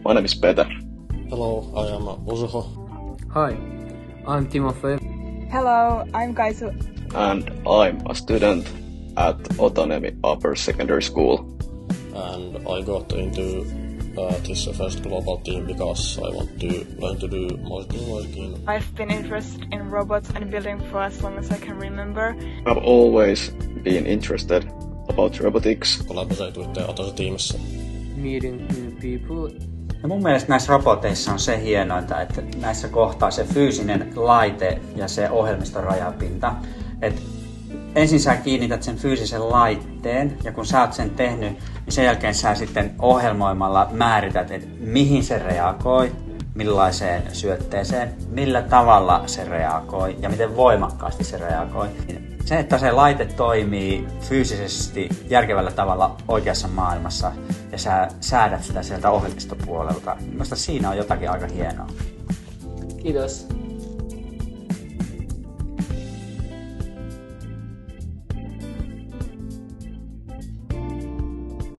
My name is Peter. Hello, I am Usuho. Hi, I'm Timofey. Hello, I'm Kaisu. And I'm a student at Otaniemi Upper Secondary School. And I got into this first global team because I want to learn to do multitasking. I've been interested in robots and building for as long as I can remember. I've always been interested about robotics. Collaborate other teams. Meeting new people. Ja mun mielestä näissä roboteissa on se hienointa, että näissä kohtaa se fyysinen laite ja se ohjelmiston rajapinta. Et ensin sä kiinnität sen fyysisen laitteen ja kun sä oot sen tehnyt, niin sen jälkeen sä sitten ohjelmoimalla määrität, että mihin se reagoi, millaiseen syötteeseen, millä tavalla se reagoi ja miten voimakkaasti se reagoi. Se, että se laite toimii fyysisesti järkevällä tavalla oikeassa maailmassa ja sä säädät sitä sieltä ohjelmistopuolelta, minusta siinä on jotakin aika hienoa. Kiitos.